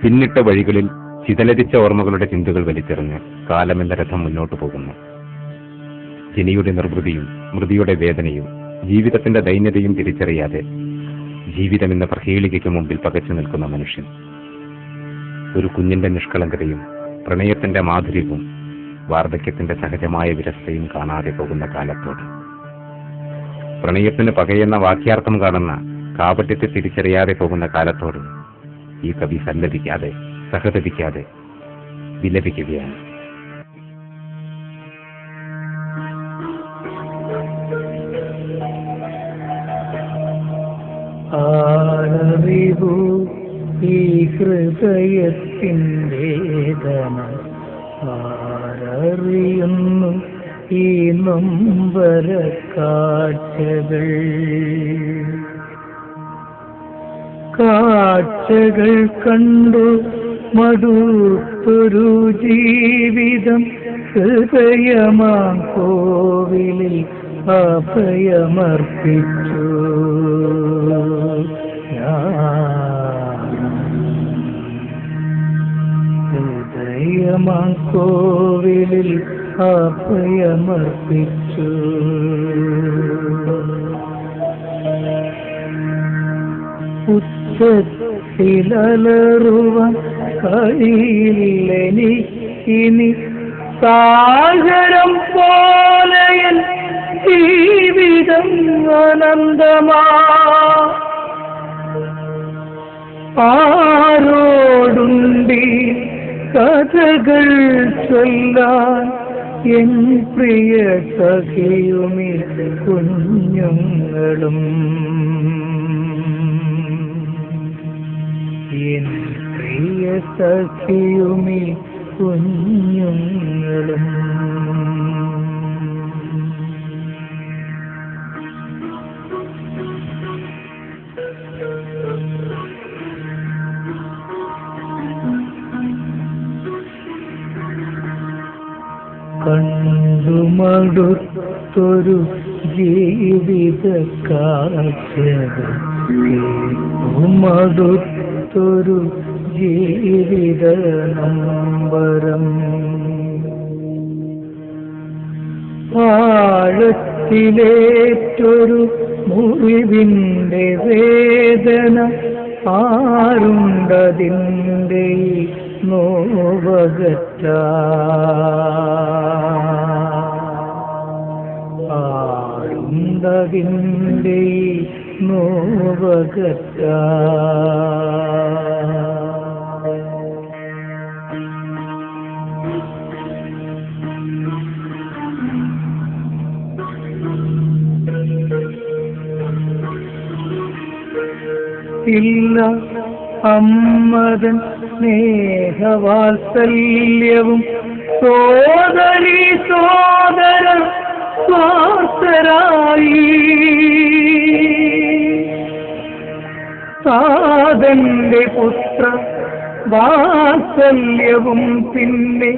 പിന്നിട്ട വഴികളിൽ ചിതലരിച്ച ഓർമ്മകളുടെ ചിന്തകൾ വലിച്ചെറിഞ്ഞ് കാലമെന്ന രഥം മുന്നോട്ടു പോകുന്നു. ജനിയുടെ നിർവൃതിയും മൃതിയുടെ വേദനയും ജീവിതത്തിന്റെ ദൈന്യതയും തിരിച്ചറിയാതെ ജീവിതമെന്ന പ്രഹേളികയ്ക്ക് മുമ്പിൽ പകച്ചു നിൽക്കുന്ന മനുഷ്യൻ. ഒരു കുഞ്ഞിന്റെ നിഷ്കളങ്കതയും പ്രണയത്തിന്റെ മാധുര്യവും വാർദ്ധക്യത്തിന്റെ സഹജമായ വിരസതയും കാണാതെ പോകുന്ന കാലത്തോട്, പ്രണയത്തിന് പകയെന്ന വാക്യാർത്ഥം കാണുന്ന കാപട്യത്തെ തിരിച്ചറിയാതെ പോകുന്ന കാലത്തോട് ഈ കവി സല്ലപിക്കാതെ സഹതപിക്കാതെ വിലപിക്കുകയാണ്. ആരറിവു ഈ ഹൃദയത്തിൻ്റെ വേദന, ആരറിയുന്നു ഈ നൊമ്പര കാഴ്ചകൾ. കാഴ്ചകൾ കണ്ടു മടുത്തൊരു ജീവിതം ഹൃദയമാം കോവിലിൽ അഭയമർപ്പിച്ചു. ഹൃദയമാം കോവിലിൽ അഭയമർപ്പിച്ചു. ഉച്ചത്തിലറുവാൻ കഴിയില്ലെനിക്കിനി സാഗരം പോലെയൻ ജീവിതം അനന്തമാ. ആരോടുണ്ടി കഥകൾ ചൊല്ലാൻ എൻ പ്രിയ സഖിയുമി കുഞ്ഞുങ്ങളും. എൻ പ്രിയ സഖിയുമി കുഞ്ഞുങ്ങളും. കണ്ടുമടുത്തൊരു ജീവിത കാഴ്ചകൾ, കേട്ടുമടുത്തൊരു ജീവിത നമ്പരം. ആഴത്തിലേറ്റൊരു മുറിവിൻ്റെ വേദന, ആരുണ്ടതിൻ്റെ നോവകറ്റാൻ, ആരുണ്ടതിൻ്റെ നോവകറ്റാൻ. ഇല്ല അമ്മതൻ സ്നേഹവാത്സല്യവും സോദരീ സോദര സ്വാർത്ഥരായി. സാധന്റെ പുത്ര വാത്സല്യവും പിന്നെ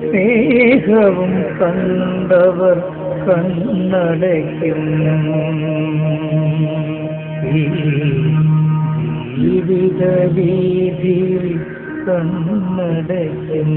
സ്നേഹവും കണ്ടവർ കണ്ണടയ്ക്കും. ജീവിത വീതിയിൽ കണ്ണടയ്ക്കും.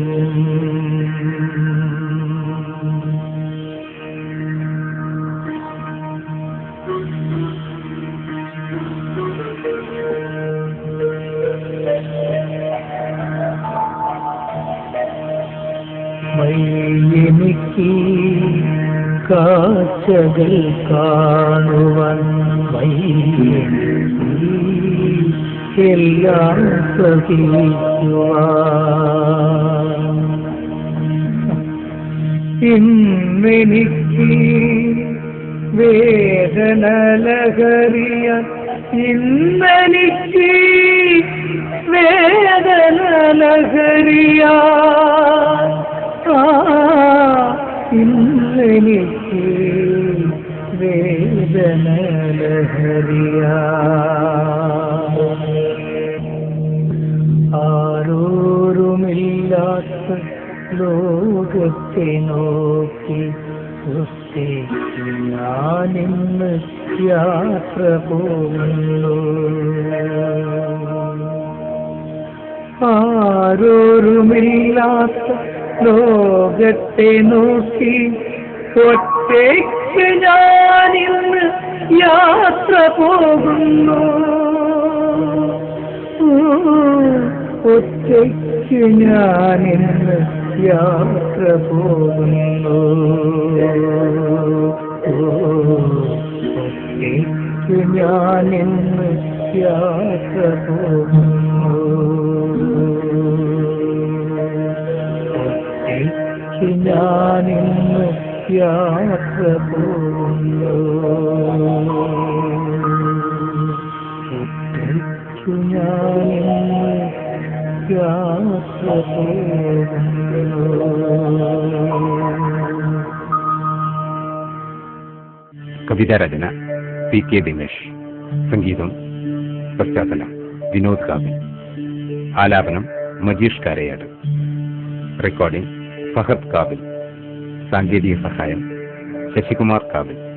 എനിക്ക് കാഴ്ചകൾ കാണുവാൻ എല്ലാം സഹിക്കുവാൻ. ഇന്നെനിക്ക് വേദന ലഹരിയാൻ, ഇന്നെനിക്ക് വേദന ലഹരിയാൻ. ഇന്നെനിക്ക് വേദന ലഹരിയാൻ. ആരോരുമില്ലാത്ത ലോകത്തെ നോക്കി സൃഷ്ടിച്ചു ഞാനിന്ന് യാത്ര പോകുന്നു. ആരോരുമില്ലാത്ത ലോകത്തെ നോക്കി ഒറ്റയ്ക്ക് ഞാനിന്ന് യാത്ര പോകുന്നു. ഒറ്റയ്ക്ക് ഞാനിന്ന് യാത്ര പോകുന്നു. ഒറ്റയ്ക്ക് ഞാനിന്ന് യാത്ര പോകുന്നു. ഒറ്റയ്ക്ക് ഞാനിന്ന് യാത്ര പോകുന്നു. ഒറ്റയ്ക്ക് ഞാനിന്ന് യാത്ര പോകുന്നു. കവിതാരചന പി.കെ. ദിനേശ്. സംഗീതം പശ്ചാത്തലം വിനോദ് കാവിൽ. ആലാപനം മജീഷ് കാരയാട്. റെക്കോർഡിംഗ് ഫഹദ് കാവിൽ. സാങ്കേതിക സഹായം ശശികുമാർ കാവിൽ.